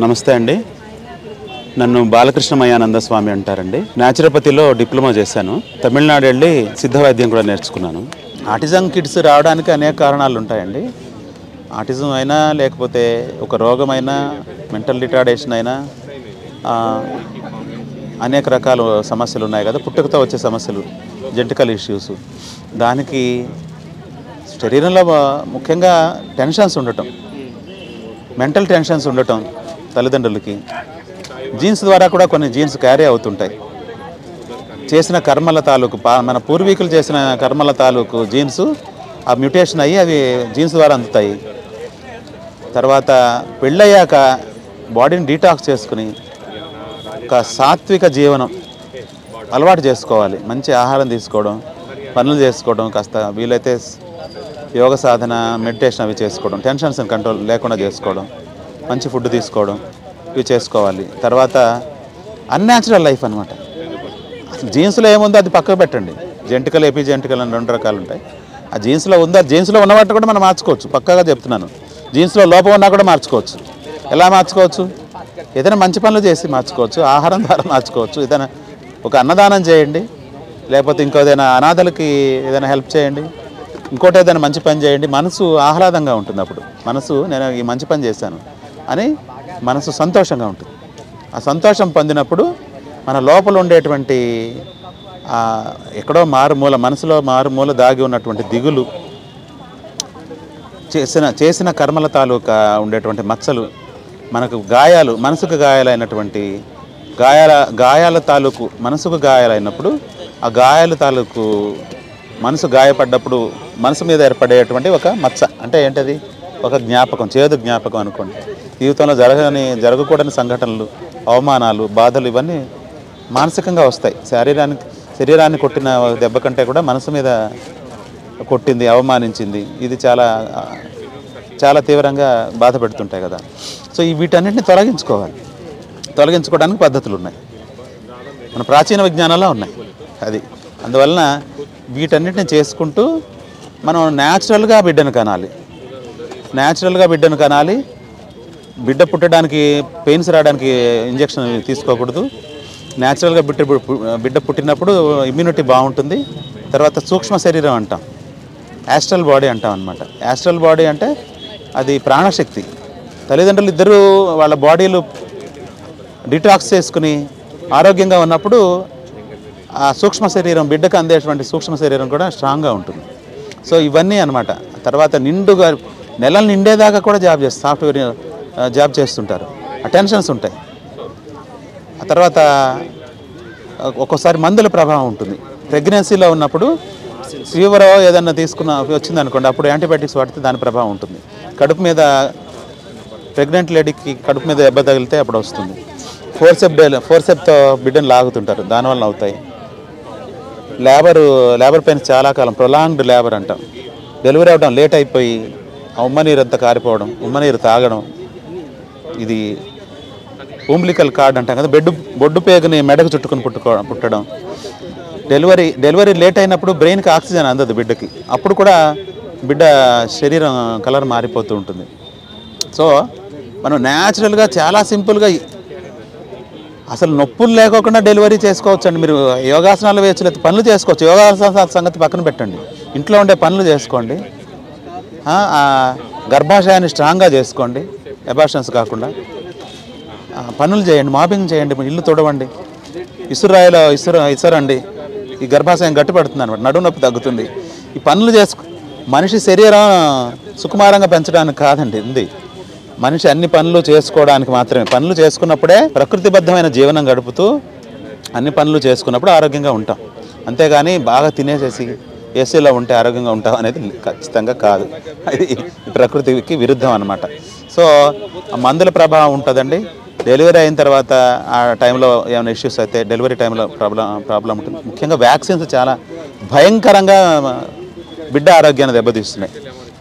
నమస్తే అండి. నన్ను బాలకృష్ణ మయానంద స్వామి అంటారండి. న్యాచురోపతిలో డిప్లొమా చేశాను. తమిళనాడు వెళ్ళి సిద్ధ వైద్యం కూడా నేర్చుకున్నాను. ఆటిజం కిడ్స్ రావడానికి అనేక కారణాలు ఉంటాయండి. ఆటిజం అయినా లేకపోతే ఒక రోగమైనా మెంటల్ రిటార్డేషన్ అయినా అనేక రకాల సమస్యలు ఉన్నాయి కదా, పుట్టుకతో వచ్చే సమస్యలు, జెనెటికల్ ఇష్యూస్. దానికి శరీరంలో ముఖ్యంగా టెన్షన్స్ ఉండటం, మెంటల్ టెన్షన్స్ ఉండటం తల్లిదండ్రులకి, జీన్స్ ద్వారా కూడా కొన్ని జీన్స్ క్యారీ అవుతుంటాయి. చేసిన కర్మల తాలూకు మన పూర్వీకులు చేసిన కర్మల తాలూకు జీన్స్ ఆ మ్యూటేషన్ అయ్యి అవి జీన్స్ ద్వారా అందుతాయి. తర్వాత పెళ్ళయ్యాక బాడీని డీటాక్స్ చేసుకుని ఒక సాత్విక జీవనం అలవాటు చేసుకోవాలి. మంచి ఆహారం తీసుకోవడం, పనులు చేసుకోవడం, కాస్త వీలైతే యోగ సాధన, మెడిటేషన్ అవి చేసుకోవడం, టెన్షన్స్ కంట్రోల్ లేకుండా చేసుకోవడం, మంచి ఫుడ్ తీసుకోవడం, ఇవి చేసుకోవాలి. తర్వాత అన్యాచురల్ లైఫ్ అనమాట. జీన్స్లో ఏముందో అది పక్కకు పెట్టండి. జెనెటికల్, ఎపిజెనెటికల్ అని 2 రకాలు ఉంటాయి. ఆ జీన్స్లో ఉందో, జీన్స్లో ఉన్నవాటి కూడా మనం మార్చుకోవచ్చు. పక్కాగా చెప్తున్నాను, జీన్స్లో లోపం ఉన్నా కూడా మార్చుకోవచ్చు. ఎలా మార్చుకోవచ్చు? ఏదైనా మంచి పనులు చేసి మార్చుకోవచ్చు, ఆహారం ద్వారా మార్చుకోవచ్చు. ఏదైనా ఒక అన్నదానం చేయండి, లేకపోతే ఇంకో ఏదైనా అనాథలకి ఏదైనా హెల్ప్ చేయండి, ఇంకోటి ఏదైనా మంచి పని చేయండి. మనసు ఆహ్లాదంగా ఉంటుంది. అప్పుడు మనసు నేను ఈ మంచి పని చేశాను అని మనసు సంతోషంగా ఉంటుంది. ఆ సంతోషం పొందినప్పుడు మన లోపల ఉండేటువంటి ఎక్కడో మారుమూల, మనసులో మారుమూల దాగి ఉన్నటువంటి దిగులు, చేసిన కర్మల తాలూకా ఉండేటువంటి మచ్చలు, మనకు గాయాలు, మనసుకు గాయాలైనటువంటి గాయాల తాలూకు మనసుకు గాయాలైనప్పుడు ఆ గాయాల తాలూకు మనసు గాయపడ్డప్పుడు మనసు మీద ఏర్పడేటువంటి ఒక మచ్చ అంటే ఏంటది? ఒక జ్ఞాపకం, చేదు జ్ఞాపకం అనుకోండి. జీవితంలో జరగకూడని సంఘటనలు, అవమానాలు, బాధలు ఇవన్నీ మానసికంగా వస్తాయి. శరీరాన్ని కొట్టిన దెబ్బ కంటే కూడా మనసు మీద కొట్టింది, అవమానించింది, ఇది చాలా చాలా తీవ్రంగా బాధ పెడుతుంటాయి కదా. సో వీటన్నిటిని తొలగించుకోవడానికి పద్ధతులు ఉన్నాయి, మన ప్రాచీన విజ్ఞానాల్లో ఉన్నాయి. అది అందువలన వీటన్నిటిని చేసుకుంటూ మనం న్యాచురల్గా బిడ్డను కనాలి. బిడ్డ పుట్టడానికి పెయిన్స్ రావడానికి ఇంజక్షన్ తీసుకోకూడదు. న్యాచురల్గా బిడ్డ పుట్టినప్పుడు ఇమ్యూనిటీ బాగుంటుంది. తర్వాత సూక్ష్మ శరీరం అంటాం, యాస్ట్రల్ బాడీ అంటాం అనమాట. యాస్ట్రల్ బాడీ అంటే అది ప్రాణశక్తి. తల్లిదండ్రులు ఇద్దరూ వాళ్ళ బాడీలు డిటాక్స్ చేసుకుని ఆరోగ్యంగా ఉన్నప్పుడు ఆ సూక్ష్మ శరీరం, బిడ్డకు అందేటువంటి సూక్ష్మ శరీరం కూడా స్ట్రాంగ్గా ఉంటుంది. సో ఇవన్నీ అనమాట. తర్వాత నిండుగా నెలలు నిండేదాకా కూడా సాఫ్ట్వేర్ జాబ్ చేస్తుంటారు. ఆ టెన్షన్స్ ఉంటాయి. ఆ తర్వాత ఒక్కోసారి మందుల ప్రభావం ఉంటుంది. ప్రెగ్నెన్సీలో ఉన్నప్పుడు ఫీవర్ ఏదన్నా వచ్చిందనుకోండి, అప్పుడు యాంటీబయాటిక్స్ వాడితే దాని ప్రభావం ఉంటుంది. కడుపు మీద ప్రెగ్నెంట్ లేడీకి కడుపు మీద దెబ్బ తగిలితే అప్పుడు వస్తుంది. ఫోర్సెప్తో బిడ్డను లాగుతుంటారు, దానివల్ల అవుతాయి. లేబర్ పెయిన్స్ చాలా కాలం, ప్రొలాంగ్డ్ లేబర్ అంటాం. డెలివరీ అవ్వడం లేట్ అయిపోయి ఉమ్మనీరు అంతా కారిపోవడం, ఉమ్మనీరు తాగడం, ఇది ఉంబ్లికల్ కార్డ్ అంటాం కదా, బొడ్డు పేగుని మెడకు చుట్టుకుని పుట్టడం. డెలివరీ లేట్ అయినప్పుడు బ్రెయిన్కి ఆక్సిజన్ అందదు బిడ్డకి, అప్పుడు కూడా బిడ్డ శరీరం కలర్ మారిపోతూ ఉంటుంది. సో మనం న్యాచురల్గా చాలా సింపుల్గా అసలు నొప్పులు లేకోకుండా డెలివరీ చేసుకోవచ్చు అండి. మీరు యోగాసనాలు వేయచ్చు, లేకపోతే పనులు చేసుకోవచ్చు. యోగాసనాల సంగతి పక్కన పెట్టండి, ఇంట్లో ఉండే పనులు చేసుకోండి. గర్భాశయాన్ని స్ట్రాంగ్గా చేసుకోండి, అబార్షన్స్ కాకుండా పనులు చేయండి, మాపింగ్ చేయండి, ఇల్లు తుడవండి, ఇసురాయిలో ఇసురండి. ఈ గర్భాశయం గట్టిపడుతుంది అనమాట, నడుము నొప్పి తగ్గుతుంది. ఈ పనులు మనిషి శరీరం సుకుమారంగా పెంచడానికి కాదండి ఉంది. మనిషి అన్ని పనులు చేసుకోవడానికి మాత్రమే. పనులు చేసుకున్నప్పుడే ప్రకృతిబద్ధమైన జీవనం గడుపుతూ అన్ని పనులు చేసుకున్నప్పుడు ఆరోగ్యంగా ఉంటాం. అంతేగాని బాగా తినేసేసి ఏసీలో ఉంటే ఆరోగ్యంగా ఉంటాం అనేది ఖచ్చితంగా కాదు. అది ప్రకృతికి విరుద్ధం అనమాట. సో మందుల ప్రభావం ఉంటుందండి. డెలివరీ అయిన తర్వాత ఆ టైంలో ఏమైనా ఇష్యూస్ అయితే డెలివరీ టైంలో ప్రాబ్లం ఉంటుంది. ముఖ్యంగా వ్యాక్సిన్స్ చాలా భయంకరంగా బిడ్డ ఆరోగ్యాన్ని దెబ్బతీస్తున్నాయి.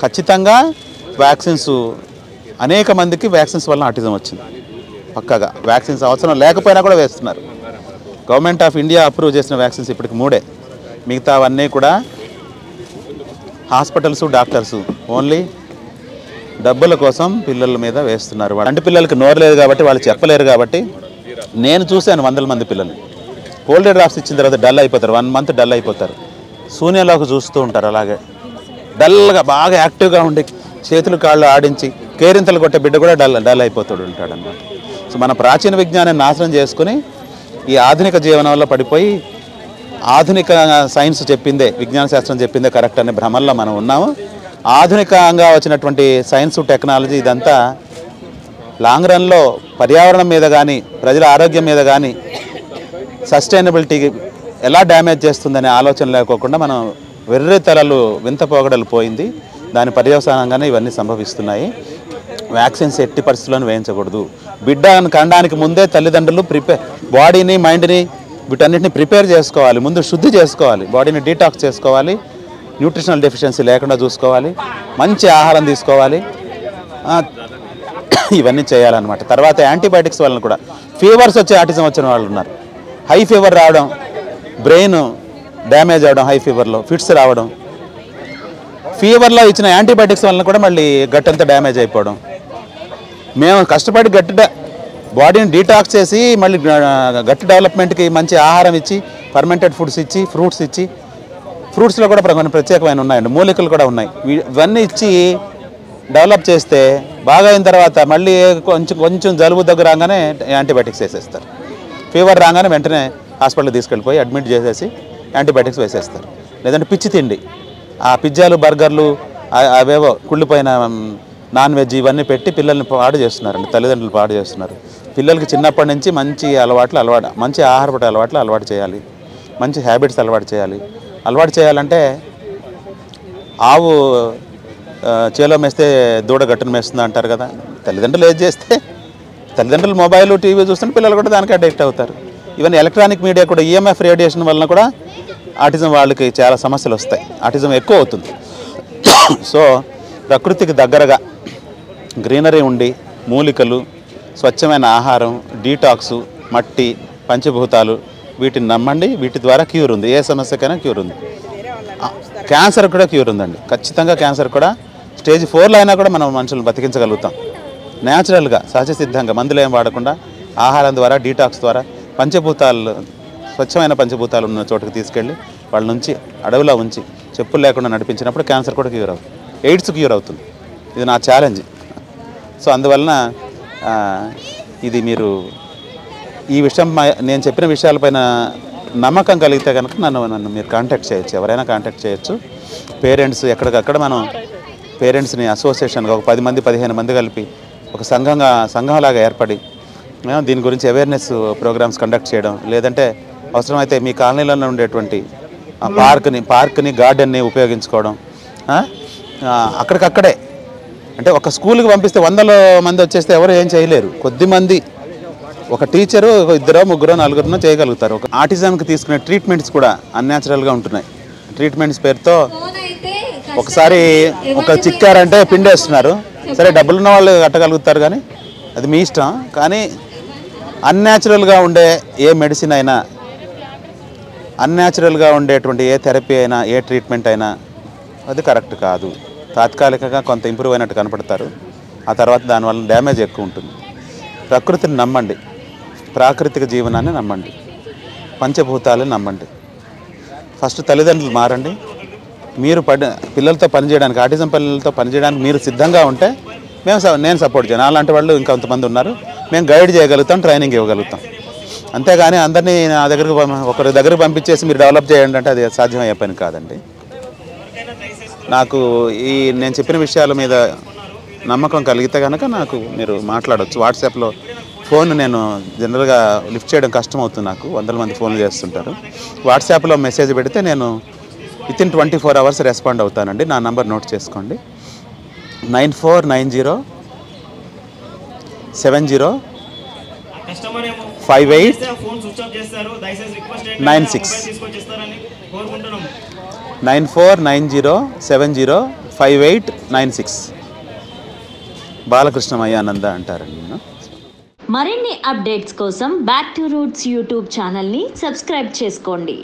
ఖచ్చితంగా వ్యాక్సిన్స్, అనేక మందికి వ్యాక్సిన్స్ వల్ల ఆటిజం వచ్చింది. పక్కాగా వ్యాక్సిన్స్ అవసరం లేకపోయినా కూడా వేస్తున్నారు. గవర్నమెంట్ ఆఫ్ ఇండియా అప్రూవ్ చేసిన వ్యాక్సిన్స్ ఇప్పటికి 3. మిగతావన్నీ కూడా హాస్పిటల్స్, డాక్టర్స్ ఓన్లీ డబ్బుల కోసం పిల్లల మీద వేస్తున్నారు. అంటే పిల్లలకి నోరు లేదు కాబట్టి వాళ్ళు చెప్పలేరు కాబట్టి. నేను చూశాను వందల మంది పిల్లల్ని కోల్డ్ డ్రాప్స్ ఇచ్చిన తర్వాత డల్ అయిపోతారు, 1 మంత్ డల్ అయిపోతారు, శూన్యంలోకి చూస్తూ ఉంటారు. అలాగే డల్గా బాగా యాక్టివ్గా ఉండి చేతులు కాళ్ళు ఆడించి కేరింతలు కొట్టే బిడ్డ కూడా డల్ అయిపోతాడు ఉంటాడు అన్నమాట. సో మన ప్రాచీన విజ్ఞానాన్ని నాశనం చేసుకుని ఈ ఆధునిక జీవనంలో పడిపోయి ఆధునిక సైన్స్ చెప్పిందే, విజ్ఞాన శాస్త్రం చెప్పిందే కరెక్ట్ అనే భ్రమల్లో మనం ఉన్నాము. ఆధునికంగా వచ్చినటువంటి సైన్స్ టెక్నాలజీ ఇదంతా లాంగ్ రన్లో పర్యావరణం మీద కానీ ప్రజల ఆరోగ్యం మీద కానీ సస్టైనబిలిటీకి ఎలా డ్యామేజ్ చేస్తుందనే ఆలోచన లేకోకుండా మనం వెర్రి తలలు వింత పోగడలు పోయింది. దాని పర్యవసానంగానే ఇవన్నీ సంభవిస్తున్నాయి. వ్యాక్సిన్స్ ఎట్టి పరిస్థితుల్లోనూ వేయించకూడదు. బిడ్డను కనడానికి ముందే తల్లిదండ్రులు బాడీని మైండ్ని వీటన్నిటిని ప్రిపేర్ చేసుకోవాలి, ముందు శుద్ధి చేసుకోవాలి, బాడీని డీటాక్స్ చేసుకోవాలి, న్యూట్రిషనల్ డెఫిషియన్సీ లేకుండా చూసుకోవాలి, మంచి ఆహారం తీసుకోవాలి, ఇవన్నీ చేయాలన్నమాట. తర్వాత యాంటీబయాటిక్స్ వలన కూడా ఫీవర్స్ వచ్చి ఆటిజం వచ్చిన వాళ్ళు ఉన్నారు. హై ఫీవర్ రావడం, బ్రెయిన్ డ్యామేజ్ అవ్వడం, హై ఫీవర్లో ఫిట్స్ రావడం, ఫీవర్లో ఇచ్చిన యాంటీబయాటిక్స్ వలన కూడా మళ్ళీ గట్టంతా డ్యామేజ్ అయిపోవడం. మేము కష్టపడి బాడీని డీటాక్స్ చేసి మళ్ళీ గట్ డెవలప్మెంట్కి మంచి ఆహారం ఇచ్చి, ఫర్మెంటెడ్ ఫుడ్స్ ఇచ్చి, ఫ్రూట్స్ ఇచ్చి, ఫ్రూట్స్లో కూడా కొన్ని ప్రత్యేకమైన ఉన్నాయండి, మూలికలు కూడా ఉన్నాయి, ఇవన్నీ ఇచ్చి డెవలప్ చేస్తే బాగా అయిన తర్వాత మళ్ళీ కొంచెం జలుబు దగ్గర రాగానే యాంటీబయాటిక్స్ వేసేస్తారు. ఫీవర్ రాగానే వెంటనే హాస్పిటల్కి తీసుకెళ్ళిపోయి అడ్మిట్ చేసేసి యాంటీబయాటిక్స్ వేసేస్తారు. లేదంటే పిచ్చి తిండి, ఆ పిజ్జాలు బర్గర్లు అవేవో కుళ్ళిపోయిన నాన్ వెజ్ ఇవన్నీ పెట్టి పిల్లల్ని పాడు చేస్తున్నారండి, తల్లిదండ్రులు పాడు చేస్తున్నారు. పిల్లలకి చిన్నప్పటి నుంచి మంచి మంచి ఆహారపడ అలవాట్లు అలవాటు చేయాలి, మంచి హ్యాబిట్స్ అలవాటు చేయాలి. అలవాటు చేయాలంటే ఆవు చేలో మేస్తే దూడ గట్టును మేస్తుంది అంటారు కదా. తల్లిదండ్రులు ఏది చేస్తే, తల్లిదండ్రులు మొబైల్ టీవీ చూస్తుంటే పిల్లలు కూడా దానికి అడిక్ట్ అవుతారు. ఈవెన్ ఎలక్ట్రానిక్ మీడియా కూడా ఈఎంఎఫ్ రేడియేషన్ వలన కూడా ఆటిజం వాళ్ళకి చాలా సమస్యలు వస్తాయి, ఆటిజం ఎక్కువ అవుతుంది. సో ప్రకృతికి దగ్గరగా గ్రీనరీ ఉండి, మూలికలు, స్వచ్ఛమైన ఆహారం, డీటాక్సు, మట్టి, పంచభూతాలు వీటిని నమ్మండి. వీటి ద్వారా క్యూర్ ఉంది, ఏ సమస్యకైనా క్యూర్ ఉంది. క్యాన్సర్ కూడా క్యూర్ ఉందండి, ఖచ్చితంగా క్యాన్సర్ కూడా స్టేజ్ 4లో అయినా కూడా మనం మనుషులను బతికించగలుగుతాం. న్యాచురల్గా సహజసిద్ధంగా మందులు ఏం వాడకుండా ఆహారం ద్వారా, డీటాక్స్ ద్వారా, పంచభూతాలు, స్వచ్ఛమైన పంచభూతాలు ఉన్న చోటుకు తీసుకెళ్ళి వాళ్ళ నుంచి అడవిలో ఉంచి చెప్పులు లేకుండా నడిపించినప్పుడు క్యాన్సర్ కూడా క్యూర్ అవుతుంది, ఎయిడ్స్ క్యూర్ అవుతుంది. ఇది నా ఛాలెంజ్. సో అందువలన ఇది మీరు ఈ విషయం నేను చెప్పిన విషయాలపైన నమ్మకం కలిగితే కనుక నన్ను మీరు కాంటాక్ట్ చేయొచ్చు, ఎవరైనా కాంటాక్ట్ చేయొచ్చు. పేరెంట్స్ ఎక్కడికక్కడ మనం పేరెంట్స్ని అసోసియేషన్గా ఒక 10 మంది 15 మంది కలిపి ఒక సంఘంలాగా ఏర్పడి దీని గురించి అవేర్నెస్ ప్రోగ్రామ్స్ కండక్ట్ చేయడం, లేదంటే అవసరమైతే మీ కాలనీలలో ఉండేటువంటి పార్క్ని గార్డెన్ని ఉపయోగించుకోవడం. అక్కడికక్కడే అంటే ఒక స్కూల్కి పంపిస్తే 100 మంది వచ్చేస్తే ఎవరు ఏం చేయలేరు, కొద్దిమంది ఒక టీచరు 2, 3, 4 చేయగలుగుతారు. ఒక ఆటిజంకి తీసుకునే ట్రీట్మెంట్స్ కూడా అన్యాచురల్గా ఉంటున్నాయి. ట్రీట్మెంట్స్ పేరుతో ఒకసారి ఒక చిక్కారంటే పిండేస్తున్నారు. సరే డబ్బులు ఉన్న వాళ్ళు కట్టగలుగుతారు కానీ అది మీ ఇష్టం. కానీ అన్యాచురల్గా ఉండే ఏ మెడిసిన్ అయినా, అన్యాచురల్గా ఉండేటువంటి ఏ థెరపీ అయినా, ఏ ట్రీట్మెంట్ అయినా అది కరెక్ట్ కాదు. తాత్కాలికంగా కొంత ఇంప్రూవ్ అయినట్టు కనపడతారు, ఆ తర్వాత దానివల్ల డ్యామేజ్ ఎక్కువ ఉంటుంది. ప్రకృతిని నమ్మండి, ప్రాకృతిక జీవనాన్ని నమ్మండి, పంచభూతాలను నమ్మండి. ఫస్ట్ తల్లిదండ్రులు మారండి. మీరు పిల్లలతో పనిచేయడానికి, ఆటిజం పిల్లలతో పనిచేయడానికి మీరు సిద్ధంగా ఉంటే నేను సపోర్ట్ చేయను. అలాంటి వాళ్ళు ఇంకొంతమంది ఉన్నారు, మేము గైడ్ చేయగలుగుతాం, ట్రైనింగ్ ఇవ్వగలుగుతాం. అంతేగాని అందరినీ నా దగ్గరకు ఒకరి దగ్గరకు పంపించేసి మీరు డెవలప్ చేయండి అంటే అది సాధ్యమయ్యే పని కాదండి. నాకు నేను చెప్పిన విషయాల మీద నమ్మకం కలిగితే కనుక నాకు మీరు మాట్లాడవచ్చు. వాట్సాప్లో ఫోన్ నేను జనరల్గా లిఫ్ట్ చేయడం కష్టం అవుతుంది, నాకు 100 మంది ఫోన్లు చేస్తుంటారు. వాట్సాప్లో మెసేజ్ పెడితే నేను వితిన్ 24 hours రెస్పాండ్ అవుతానండి. నా నంబర్ నోట్ చేసుకోండి, 94905896 9490705896. బాలకృష్ణమయ్యానంద అంటారండి. మరిన్ని అప్డేట్స్ కోసం బ్యాక్ టు రూట్స్ యూట్యూబ్ ఛానల్ని సబ్స్క్రైబ్ చేసుకోండి.